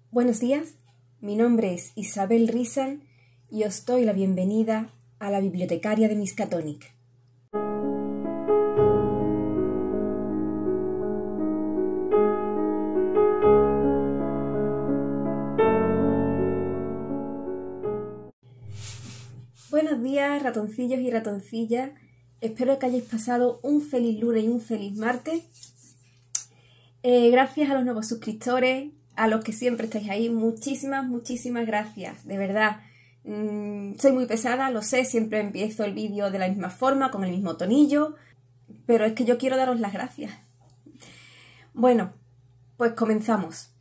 Buenos días, mi nombre es Isabel Rizan y os doy la bienvenida a la bibliotecaria de Miskatonic. Buenos días, ratoncillos y ratoncillas. Espero que hayáis pasado un feliz lunes y un feliz martes. Gracias a los nuevos suscriptores, a los que siempre estáis ahí, muchísimas gracias, de verdad. Soy muy pesada, lo sé, siempre empiezo el vídeo de la misma forma, con el mismo tonillo, pero es que yo quiero daros las gracias. Bueno, pues comenzamos.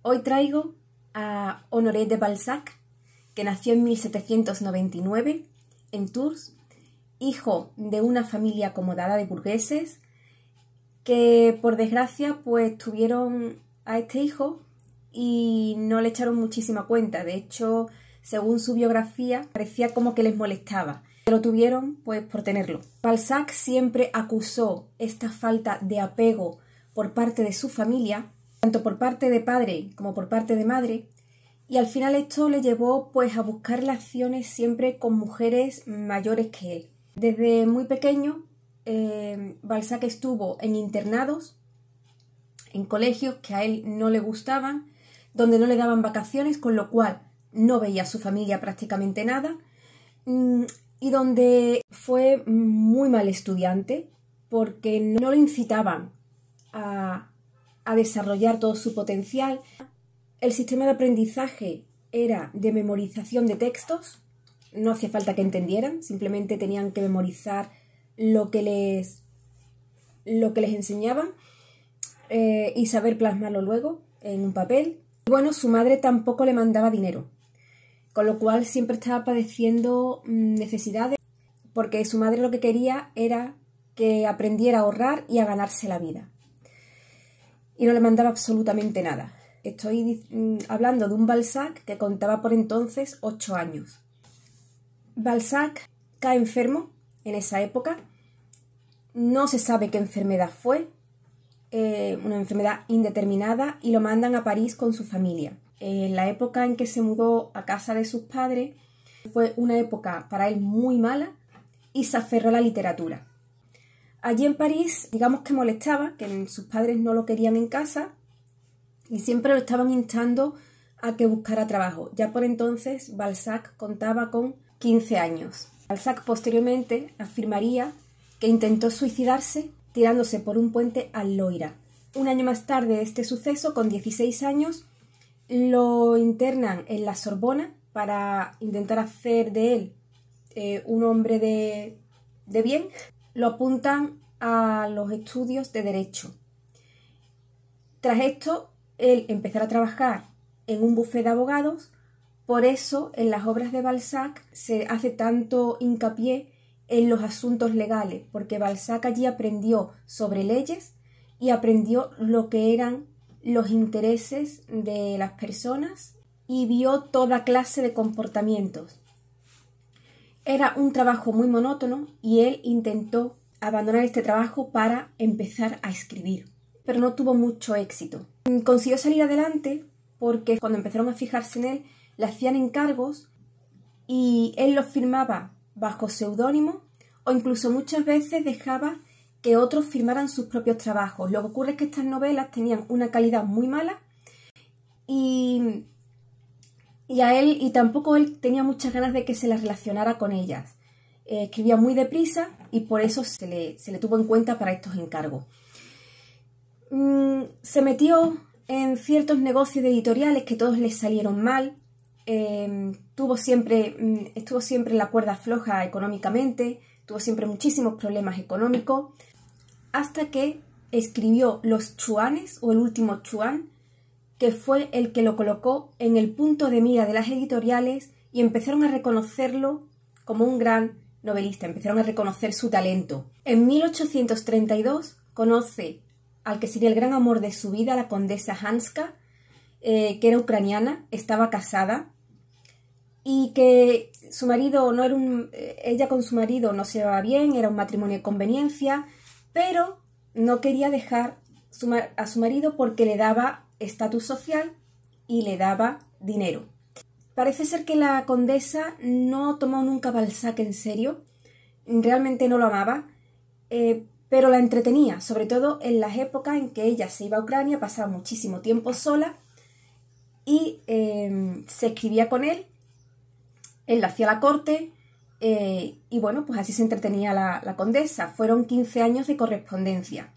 Hoy traigo a Honoré de Balzac, que nació en 1799 en Tours, hijo de una familia acomodada de burgueses que por desgracia pues tuvieron a este hijo y no le echaron muchísima cuenta. De hecho, según su biografía, parecía como que les molestaba. Lo tuvieron pues por tenerlo. Balzac siempre acusó esta falta de apego por parte de su familia, tanto por parte de padre como por parte de madre, y al final esto le llevó pues a buscar relaciones siempre con mujeres mayores que él. Desde muy pequeño, Balzac estuvo en internados, en colegios que a él no le gustaban, donde no le daban vacaciones, con lo cual no veía a su familia prácticamente nada, y donde fue muy mal estudiante porque no lo incitaban a desarrollar todo su potencial. El sistema de aprendizaje era de memorización de textos. No hacía falta que entendieran, simplemente tenían que memorizar lo que les enseñaban y saber plasmarlo luego en un papel. Y bueno, su madre tampoco le mandaba dinero, con lo cual siempre estaba padeciendo necesidades, porque su madre lo que quería era que aprendiera a ahorrar y a ganarse la vida. Y no le mandaba absolutamente nada. Estoy hablando de un Balzac que contaba por entonces 8 años. Balzac cae enfermo en esa época, no se sabe qué enfermedad fue, una enfermedad indeterminada, y lo mandan a París con su familia. En la época en que se mudó a casa de sus padres fue una época para él muy mala y se aferró a la literatura. Allí en París, digamos que molestaba que sus padres no lo querían en casa y siempre lo estaban instando a que buscara trabajo. Ya por entonces Balzac contaba con 15 años. Balzac posteriormente afirmaría que intentó suicidarse tirándose por un puente al Loira. Un año más tarde de este suceso, con 16 años, lo internan en la Sorbona para intentar hacer de él un hombre de bien. Lo apuntan a los estudios de Derecho. Tras esto, él empezará a trabajar en un bufete de abogados. Por eso, en las obras de Balzac se hace tanto hincapié en los asuntos legales, porque Balzac allí aprendió sobre leyes y aprendió lo que eran los intereses de las personas y vio toda clase de comportamientos. Era un trabajo muy monótono y él intentó abandonar este trabajo para empezar a escribir, pero no tuvo mucho éxito. Consiguió salir adelante porque cuando empezaron a fijarse en él, le hacían encargos y él los firmaba bajo seudónimo o incluso muchas veces dejaba que otros firmaran sus propios trabajos. Lo que ocurre es que estas novelas tenían una calidad muy mala y tampoco él tenía muchas ganas de que se las relacionara con ellas. Escribía muy deprisa y por eso se le tuvo en cuenta para estos encargos. Se metió en ciertos negocios de editoriales que todos les salieron mal. Estuvo siempre en la cuerda floja económicamente, tuvo siempre muchísimos problemas económicos, hasta que escribió Los Chuanes, o El último Chuan, que fue el que lo colocó en el punto de mira de las editoriales y empezaron a reconocerlo como un gran novelista, empezaron a reconocer su talento. En 1832 conoce al que sería el gran amor de su vida, la condesa Hanska, que era ucraniana, estaba casada, y que su marido no era ella con su marido no se llevaba bien, era un matrimonio de conveniencia, pero no quería dejar a su marido porque le daba estatus social y le daba dinero. Parece ser que la condesa no tomó nunca a Balzac en serio, realmente no lo amaba, pero la entretenía, sobre todo en las épocas en que ella se iba a Ucrania, pasaba muchísimo tiempo sola y se escribía con él le hacía la corte y bueno, pues así se entretenía la condesa. Fueron 15 años de correspondencia.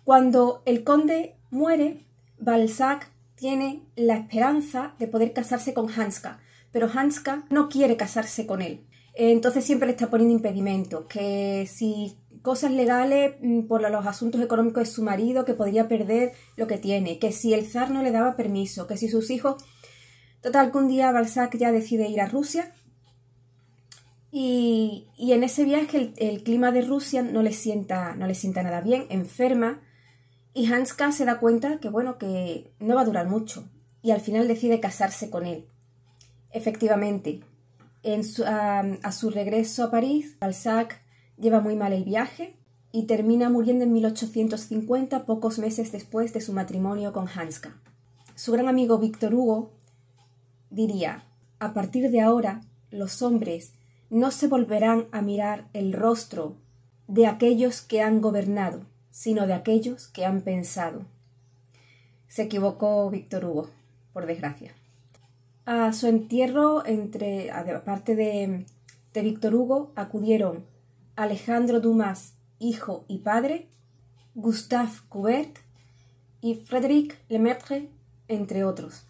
Cuando el conde muere, Balzac tiene la esperanza de poder casarse con Hanska, pero Hanska no quiere casarse con él. Entonces siempre le está poniendo impedimentos, que si cosas legales por los asuntos económicos de su marido, que podría perder lo que tiene, que si el zar no le daba permiso, que si sus hijos... Total, que un día Balzac ya decide ir a Rusia y en ese viaje el clima de Rusia no le sienta nada bien, enferma, y Hanska se da cuenta que bueno, que no va a durar mucho y al final decide casarse con él. Efectivamente, a su regreso a París, Balzac lleva muy mal el viaje y termina muriendo en 1850, pocos meses después de su matrimonio con Hanska. Su gran amigo Víctor Hugo diría: a partir de ahora, los hombres no se volverán a mirar el rostro de aquellos que han gobernado, sino de aquellos que han pensado. Se equivocó Víctor Hugo, por desgracia. A su entierro, aparte de Víctor Hugo, acudieron Alejandro Dumas, hijo y padre, Gustave Courbet y Frédéric Lemaitre, entre otros.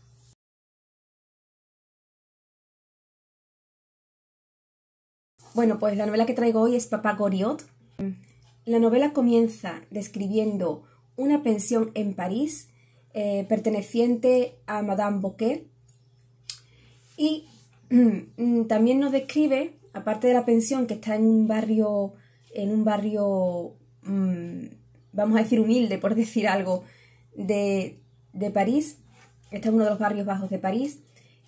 Bueno, pues la novela que traigo hoy es Papá Goriot. La novela comienza describiendo una pensión en París perteneciente a Madame Bouquet y también nos describe, aparte de la pensión que está en un barrio vamos a decir humilde, por decir algo, de París, está en uno de los barrios bajos de París,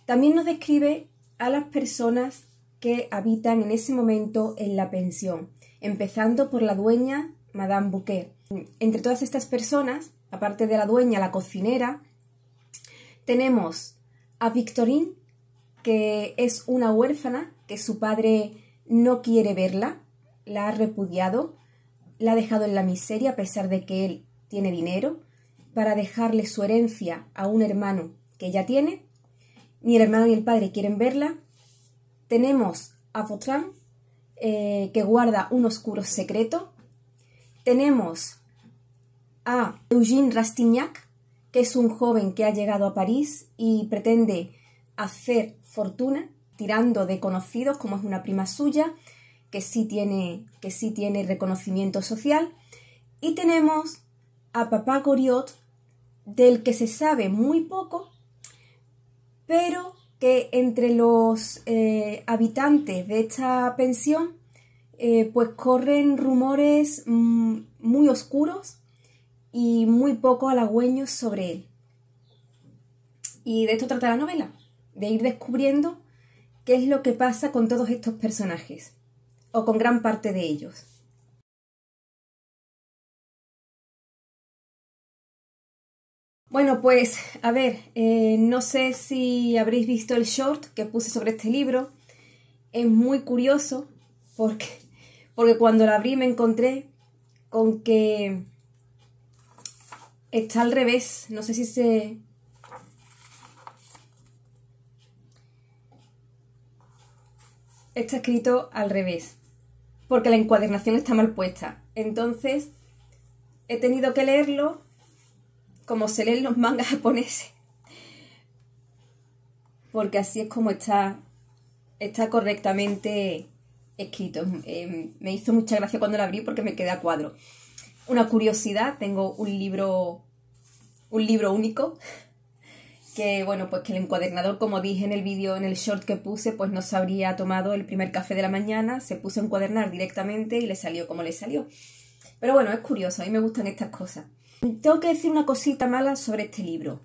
también nos describe a las personas que habitan en ese momento en la pensión, empezando por la dueña, Madame Bouquet. Entre todas estas personas, aparte de la dueña, la cocinera, tenemos a Victorine, que es una huérfana, que su padre no quiere verla, la ha repudiado, la ha dejado en la miseria a pesar de que él tiene dinero, para dejarle su herencia a un hermano que ella tiene. Ni el hermano ni el padre quieren verla. Tenemos a Vautrin, que guarda un oscuro secreto. Tenemos a Eugène Rastignac, que es un joven que ha llegado a París y pretende hacer fortuna tirando de conocidos, como es una prima suya, que sí tiene reconocimiento social. Y tenemos a Papá Goriot, del que se sabe muy poco, pero que entre los habitantes de esta pensión pues corren rumores muy oscuros y muy poco halagüeños sobre él. Y de esto trata la novela, de ir descubriendo qué es lo que pasa con todos estos personajes, o con gran parte de ellos. Bueno, pues, a ver, no sé si habréis visto el short que puse sobre este libro. Es muy curioso porque cuando lo abrí me encontré con que está al revés. No sé si se... Está escrito al revés, porque la encuadernación está mal puesta. Entonces, he tenido que leerlo como se leen los mangas japoneses, porque así es como está correctamente escrito. Me hizo mucha gracia cuando lo abrí porque me quedé a cuadro. Una curiosidad, tengo un libro único, que bueno, pues que el encuadernador, como dije en el vídeo, en el short que puse, pues no se habría tomado el primer café de la mañana, se puso a encuadernar directamente y le salió como le salió. Pero bueno, es curioso, a mí me gustan estas cosas. Tengo que decir una cosita mala sobre este libro.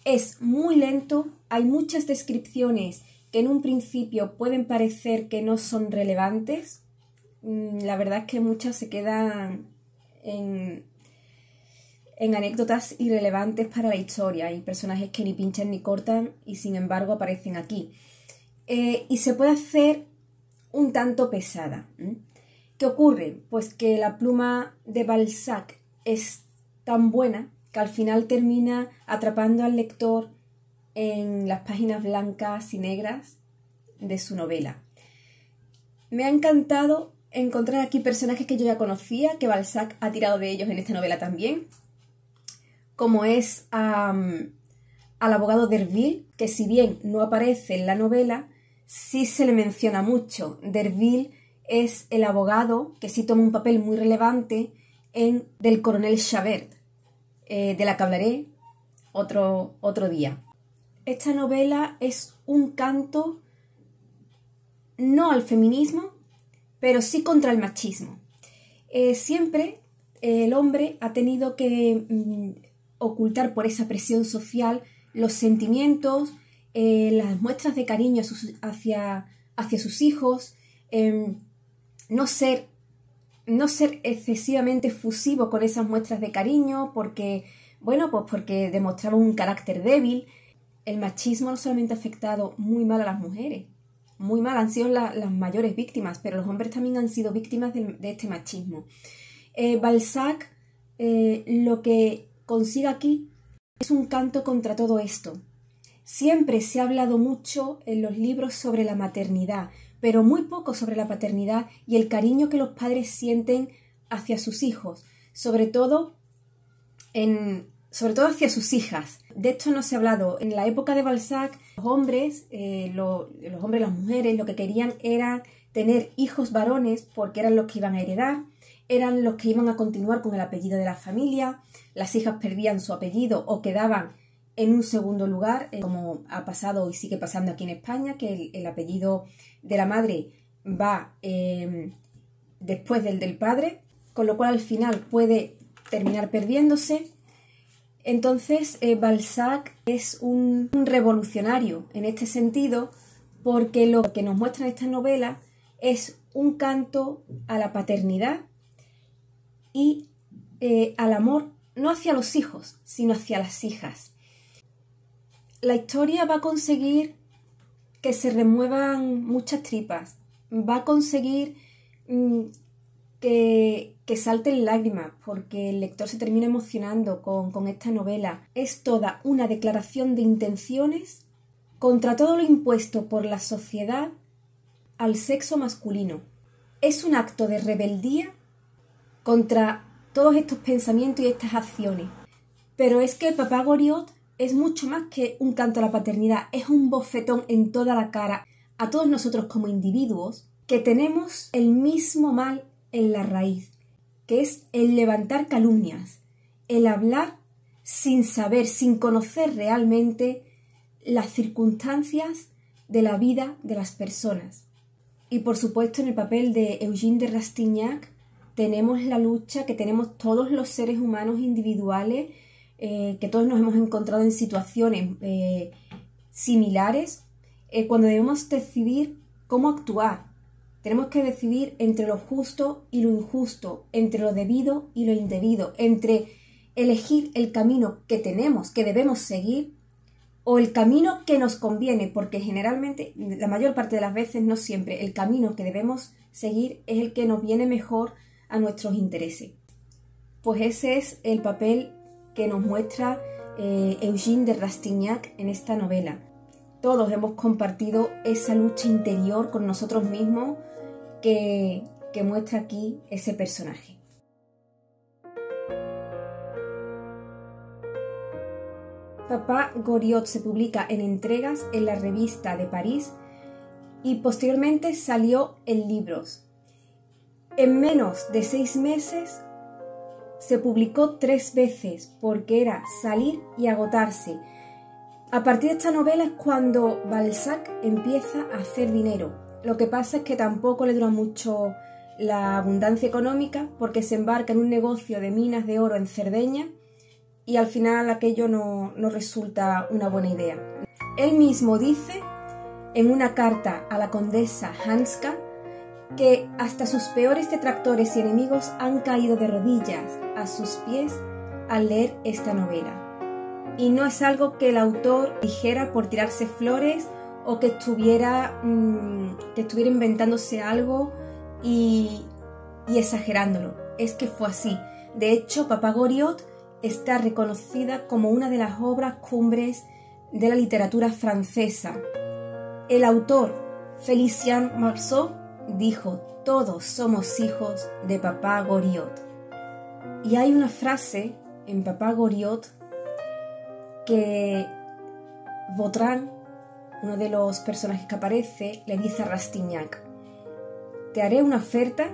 Es muy lento, hay muchas descripciones que en un principio pueden parecer que no son relevantes. La verdad es que muchas se quedan en en anécdotas irrelevantes para la historia y personajes que ni pinchan ni cortan y sin embargo aparecen aquí. Y se puede hacer un tanto pesada. ¿Qué ocurre? Pues que la pluma de Balzac es tan buena que al final termina atrapando al lector en las páginas blancas y negras de su novela. Me ha encantado encontrar aquí personajes que yo ya conocía, que Balzac ha tirado de ellos en esta novela también, como es al abogado Derville, que si bien no aparece en la novela, sí se le menciona mucho. Derville es el abogado que sí toma un papel muy relevante del coronel Chabert, de la que hablaré otro día. Esta novela es un canto no al feminismo, pero sí contra el machismo. Siempre el hombre ha tenido que ocultar por esa presión social los sentimientos, las muestras de cariño hacia sus hijos, no ser excesivamente efusivo con esas muestras de cariño porque demostraba un carácter débil. El machismo no solamente ha afectado muy mal a las mujeres, muy mal, han sido las mayores víctimas, pero los hombres también han sido víctimas de este machismo. Balzac lo que consigue aquí es un canto contra todo esto. Siempre se ha hablado mucho en los libros sobre la maternidad, pero muy poco sobre la paternidad y el cariño que los padres sienten hacia sus hijos, sobre todo hacia sus hijas. De esto no se ha hablado. En la época de Balzac, los hombres, las mujeres, lo que querían era tener hijos varones porque eran los que iban a heredar, eran los que iban a continuar con el apellido de la familia, las hijas perdían su apellido o quedaban en un segundo lugar, como ha pasado y sigue pasando aquí en España, que el apellido de la madre va después del padre, con lo cual al final puede terminar perdiéndose. Entonces Balzac es un revolucionario en este sentido, porque lo que nos muestra en esta novela es un canto a la paternidad y al amor, no hacia los hijos, sino hacia las hijas. La historia va a conseguir que se remuevan muchas tripas, va a conseguir que salten lágrimas, porque el lector se termina emocionando con esta novela. Es toda una declaración de intenciones contra todo lo impuesto por la sociedad al sexo masculino. Es un acto de rebeldía contra todos estos pensamientos y estas acciones. Pero es que Papá Goriot es mucho más que un canto a la paternidad, es un bofetón en toda la cara a todos nosotros como individuos que tenemos el mismo mal en la raíz, que es el levantar calumnias, el hablar sin saber, sin conocer realmente las circunstancias de la vida de las personas. Y por supuesto en el papel de Eugène de Rastignac tenemos la lucha que tenemos todos los seres humanos individuales, que todos nos hemos encontrado en situaciones similares, cuando debemos decidir cómo actuar. Tenemos que decidir entre lo justo y lo injusto, entre lo debido y lo indebido, entre elegir el camino que debemos seguir, o el camino que nos conviene, porque generalmente, la mayor parte de las veces, no siempre, el camino que debemos seguir es el que nos viene mejor a nuestros intereses. Pues ese es el papel que nos muestra Eugène de Rastignac en esta novela. Todos hemos compartido esa lucha interior con nosotros mismos que muestra aquí ese personaje. Papá Goriot se publica en entregas en la Revista de París y posteriormente salió en libros. En menos de 6 meses se publicó 3 veces porque era salir y agotarse. A partir de esta novela es cuando Balzac empieza a hacer dinero. Lo que pasa es que tampoco le dura mucho la abundancia económica porque se embarca en un negocio de minas de oro en Cerdeña y al final aquello no resulta una buena idea. Él mismo dice en una carta a la condesa Hanska que hasta sus peores detractores y enemigos han caído de rodillas a sus pies al leer esta novela. Y no es algo que el autor dijera por tirarse flores o que estuviera inventándose algo y exagerándolo. Es que fue así. De hecho, Papá Goriot está reconocida como una de las obras cumbres de la literatura francesa. El autor, Félicien Marceau, dijo: todos somos hijos de Papá Goriot. Y hay una frase en Papá Goriot que Vautrin, uno de los personajes que aparece, le dice a Rastignac: te haré una oferta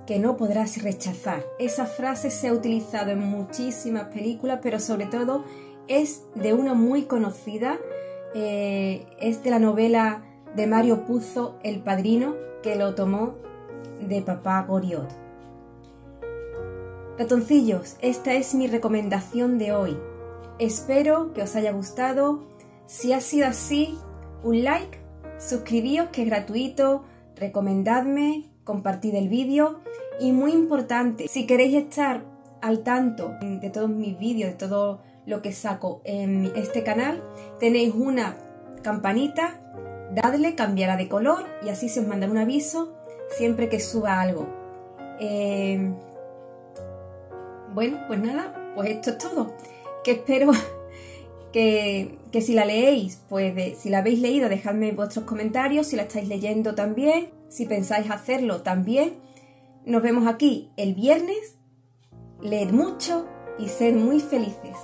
que no podrás rechazar. Esa frase se ha utilizado en muchísimas películas, pero sobre todo es de una muy conocida, es de la novela de Mario Puzo, El Padrino, que lo tomó de Papá Goriot. Ratoncillos, esta es mi recomendación de hoy. Espero que os haya gustado. Si ha sido así, un like, suscribíos que es gratuito, recomendadme, compartid el vídeo y muy importante, si queréis estar al tanto de todos mis vídeos, de todo lo que saco en este canal, tenéis una campanita, dadle, cambiará de color y así se os mandará un aviso siempre que suba algo. Bueno, pues nada, pues esto es todo. Que espero que si la leéis, pues si la habéis leído, dejadme vuestros comentarios, si la estáis leyendo también, si pensáis hacerlo también. Nos vemos aquí el viernes. Leed mucho y sed muy felices.